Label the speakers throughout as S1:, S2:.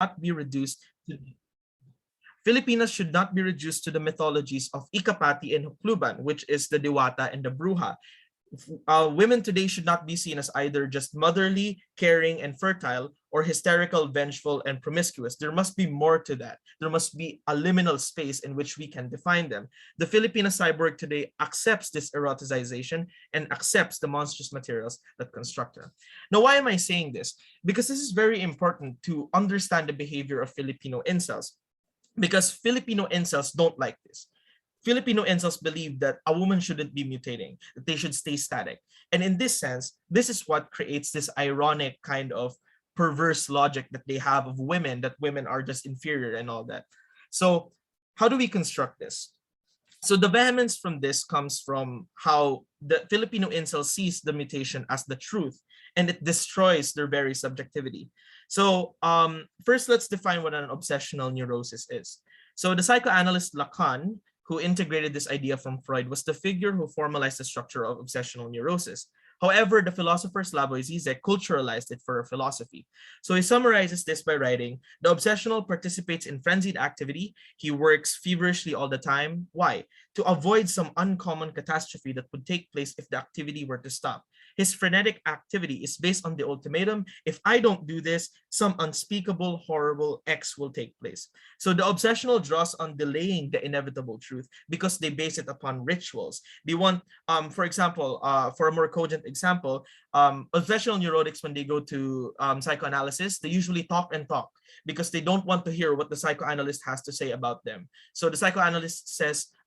S1: not be reduced to Filipinas should not be reduced to the mythologies of Ikapati and Hukluban, which is the Diwata and the Bruja. Women today should not be seen as either just motherly, caring, and fertile, or hysterical, vengeful, and promiscuous. There must be more to that. There must be a liminal space in which we can define them. The Filipino cyborg today accepts this eroticization and accepts the monstrous materials that construct her. Now, why am I saying this? Because this is very important to understand the behavior of Filipino incels. Because Filipino incels don't like this. Filipino incels believe that a woman shouldn't be mutating, that they should stay static. And in this sense, this is what creates this ironic kind of perverse logic that they have of women, that women are just inferior and all that. So how do we construct this? So the vehemence from this comes from how the Filipino incel sees the mutation as the truth, and it destroys their very subjectivity. So first, let's define what an obsessional neurosis is. So the psychoanalyst Lacan, who integrated this idea from Freud, was the figure who formalized the structure of obsessional neurosis. However, the philosopher Slavoj Zizek culturalized it for a philosophy. So he summarizes this by writing, the obsessional participates in frenzied activity. He works feverishly all the time. Why? To avoid some uncommon catastrophe that would take place if the activity were to stop. His frenetic activity is based on the ultimatum, if I don't do this, some unspeakable, horrible X will take place. So the obsessional draws on delaying the inevitable truth because they base it upon rituals. They want, for example, for a more cogent example, obsessional neurotics, when they go to psychoanalysis, they usually talk and talk because they don't want to hear what the psychoanalyst has to say about them. So the psychoanalyst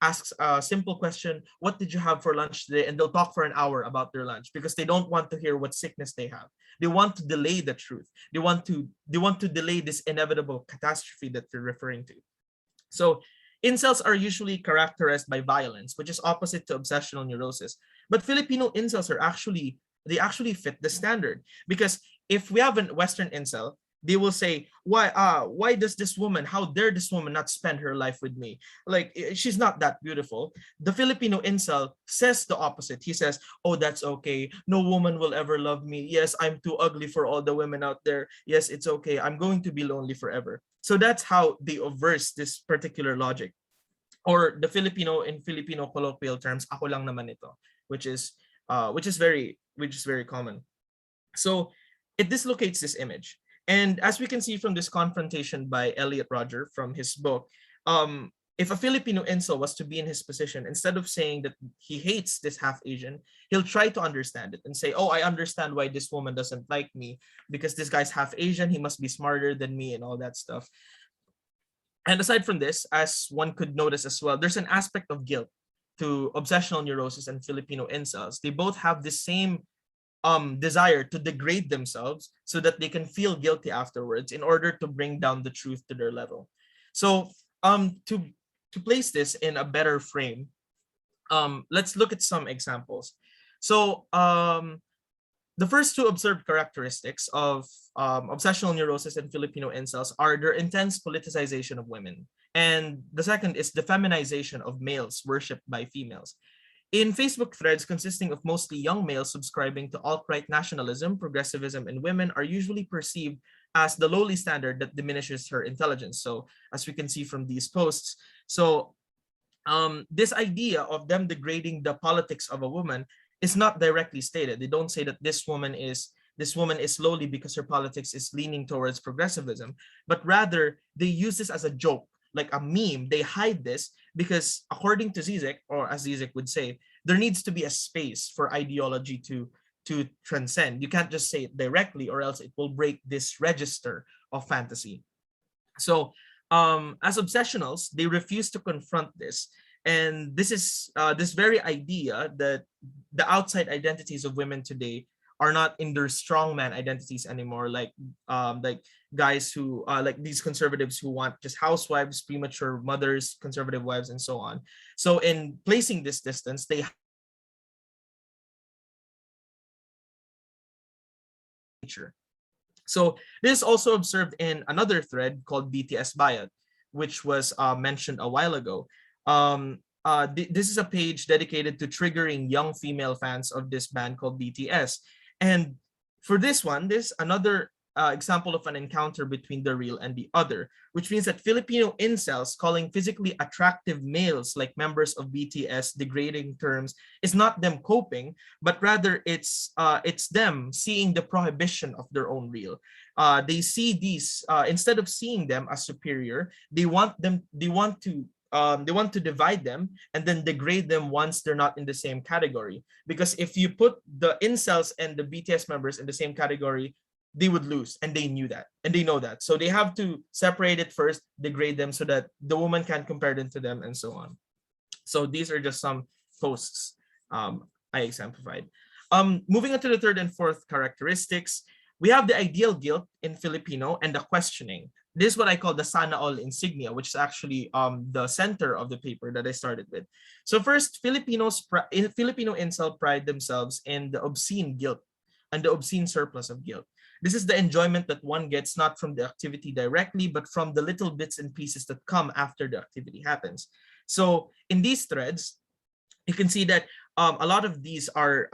S1: asks a simple question, what did you have for lunch today? And they'll talk for an hour about their lunch because they don't want to hear what sickness they have. They want to delay the truth. They want to delay this inevitable catastrophe that they're referring to. So incels are usually characterized by violence, which is opposite to obsessional neurosis. But Filipino incels they actually fit the standard, because if we have a Western incel, they will say, why does this woman, how dare this woman not spend her life with me? Like, she's not that beautiful. The Filipino incel says the opposite. He says, oh, that's okay. No woman will ever love me. Yes, I'm too ugly for all the women out there. Yes, it's okay. I'm going to be lonely forever. So that's how they averse this particular logic. Or the Filipino, in Filipino colloquial terms, ako lang naman ito, which is very common. So it dislocates this image. And as we can see from this confrontation by Elliot Rodger from his book, if a Filipino incel was to be in his position, instead of saying that he hates this half Asian, he'll try to understand it and say, oh, I understand why this woman doesn't like me, because this guy's half Asian, he must be smarter than me and all that stuff. And aside from this, as one could notice as well, there's an aspect of guilt to obsessional neurosis and Filipino incels. They both have the same desire to degrade themselves so that they can feel guilty afterwards in order to bring down the truth to their level. So to place this in a better frame, let's look at some examples. So the first two observed characteristics of obsessional neurosis and Filipino incels are their intense politicization of women. And the second is the feminization of males worshipped by females. In Facebook threads consisting of mostly young males subscribing to alt-right nationalism, progressivism, and women are usually perceived as the lowly standard that diminishes her intelligence. So as we can see from these posts, so this idea of them degrading the politics of a woman is not directly stated. They don't say that this woman is lowly because her politics is leaning towards progressivism, but rather they use this as a joke, like a meme. They hide this because, according to Zizek, or as Zizek would say, there needs to be a space for ideology to transcend. You can't just say it directly, or else it will break this register of fantasy. So as obsessionals, they refuse to confront this. And this is this very idea that the outside identities of women today are not in their strongman identities anymore, like guys who like these conservatives who want just housewives, premature mothers, conservative wives, and so on. So in placing this distance, they nature. So this is also observed in another thread called BTS Bayad, which was mentioned a while ago. This is a page dedicated to triggering young female fans of this band called BTS. And for this one, this another example of an encounter between the real and the other, which means that Filipino incels calling physically attractive males like members of BTS degrading terms is not them coping, but rather it's them seeing the prohibition of their own real. They see these instead of seeing them as superior, they want to divide them and then degrade them once they're not in the same category. Because if you put the incels and the BTS members in the same category, they would lose, and they knew that, and they know that. So they have to separate it first, degrade them so that the woman can compare them to them, and so on. So these are just some posts I exemplified. Moving on to the third and fourth characteristics, we have the ideal guilt in Filipino and the questioning. This is what I call the sana all insignia, which is actually the center of the paper that I started with. So first, Filipino incel pride themselves in the obscene guilt and the obscene surplus of guilt. This is the enjoyment that one gets not from the activity directly, but from the little bits and pieces that come after the activity happens. So in these threads, you can see that a lot of these are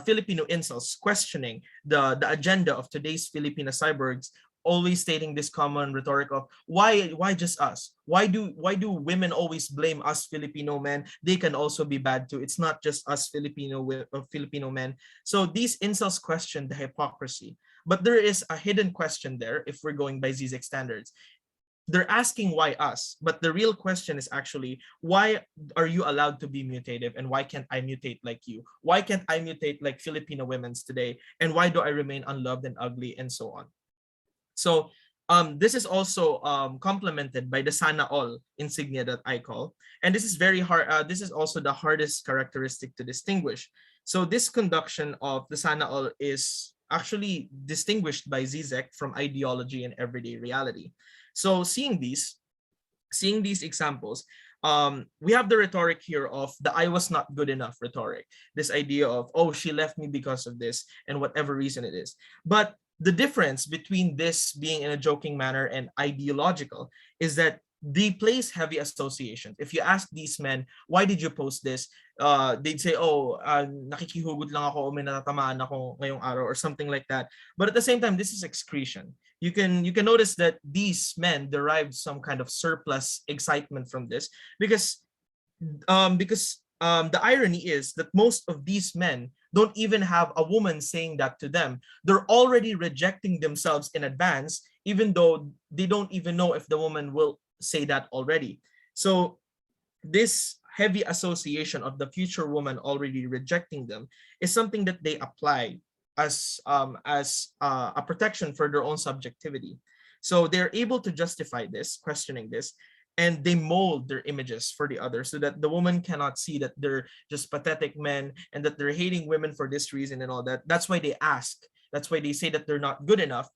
S1: Filipino incels questioning the agenda of today's Filipino cyborgs, always stating this common rhetoric of why just us? Why do women always blame us Filipino men? They can also be bad too. It's not just us Filipino men. So these incels question the hypocrisy. But there is a hidden question there if we're going by Zizek standards. They're asking why us, but the real question is actually, why are you allowed to be mutative, and why can't I mutate like you? Why can't I mutate like Filipino women's today? And why do I remain unloved and ugly, and so on? So this is also complemented by the sana all insignia that I call, and this is very hard. This is also the hardest characteristic to distinguish. So this conduction of the sana all is actually distinguished by Zizek from ideology and everyday reality. So seeing these examples, we have the rhetoric here of the I was not good enough rhetoric. This idea of, oh, she left me because of this and whatever reason it is. But the difference between this being in a joking manner and ideological is that they place heavy associations. If you ask these men, why did you post this? They'd say, oh, nakikihugot lang ako, may natatamaan ako ngayong araw, or something like that. But at the same time, this is excretion. You can notice that these men derived some kind of surplus excitement from this because the irony is that most of these men don't even have a woman saying that to them. They're already rejecting themselves in advance, even though they don't even know if the woman will say that already. So this heavy association of the future woman already rejecting them is something that they apply as a protection for their own subjectivity. So they're able to justify this, questioning this, and they mold their images for the other so that the woman cannot see that they're just pathetic men and that they're hating women for this reason and all that. That's why they ask. That's why they say that they're not good enough.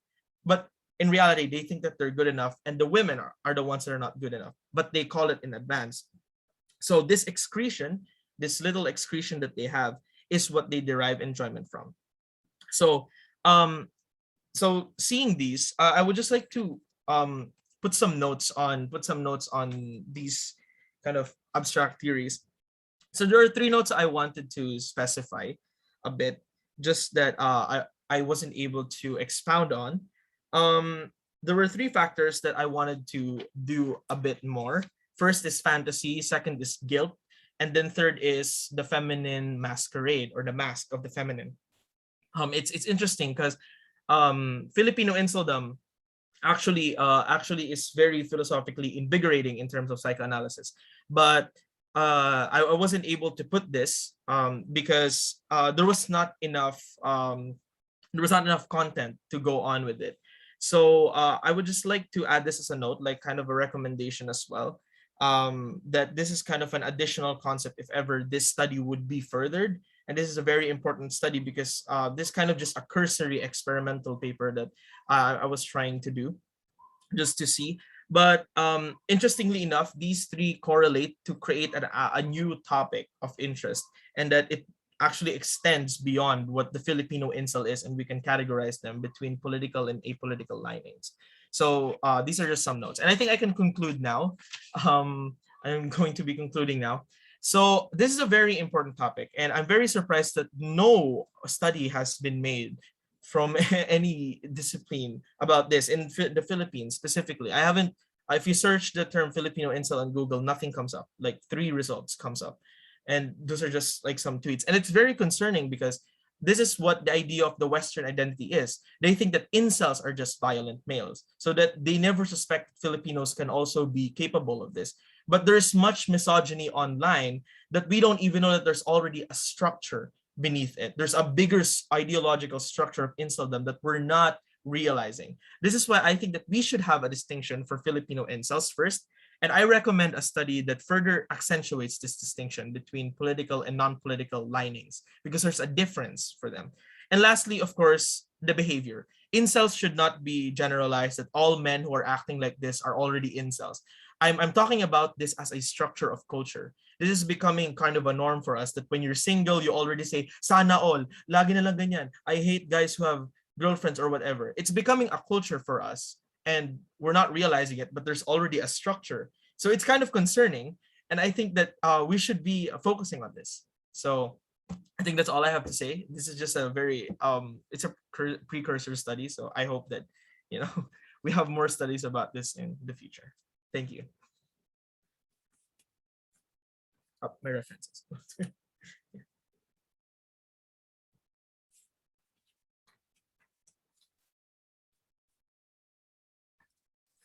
S1: But in reality, they think that they're good enough, and the women are the ones that are not good enough, but they call it in advance. So this excretion, this little excretion that they have, is what they derive enjoyment from. So seeing these, I would just like to put some notes on these kind of abstract theories. So there are 3 notes I wanted to specify a bit, just that I wasn't able to expound on. There were 3 factors that I wanted to do a bit more. First is fantasy, second is guilt, and then third is the feminine masquerade, or the mask of the feminine. It's interesting because Filipino inceldom actually is very philosophically invigorating in terms of psychoanalysis, but I wasn't able to put this because there was not enough content to go on with it. So I would just like to add this as a note, like kind of a recommendation as well, that this is kind of an additional concept if ever this study would be furthered. And this is a very important study because this kind of just a cursory experimental paper that I was trying to do just to see. But interestingly enough, these 3 correlate to create a new topic of interest, and that it actually extends beyond what the Filipino incel is, and we can categorize them between political and apolitical linings. So these are just some notes, and I think I can conclude now. I'm going to be concluding now. So this is a very important topic, and I'm very surprised that no study has been made from any discipline about this in the Philippines specifically. I haven't. If you search the term Filipino incel on Google, nothing comes up. Like 3 results comes up, and those are just like some tweets. And it's very concerning because this is what the idea of the Western identity is. They think that incels are just violent males, so that they never suspect Filipinos can also be capable of this. But there's much misogyny online that we don't even know that there's already a structure beneath it. There's a bigger ideological structure of inceldom that we're not realizing. This is why I think that we should have a distinction for Filipino incels first. And I recommend a study that further accentuates this distinction between political and non-political linings, because there's a difference for them. And lastly, of course, the behavior. Incels should not be generalized that all men who are acting like this are already incels. I'm talking about this as a structure of culture. This is becoming kind of a norm for us that when you're single, you already say, sana all, lagi na lang ganyan. I hate guys who have girlfriends or whatever. It's becoming a culture for us and we're not realizing it, but there's already a structure. So it's kind of concerning. And I think that we should be focusing on this. So I think that's all I have to say. This is just a very, it's a precursor study. So I hope that, you know, we have more studies about this in the future. Thank you. My references.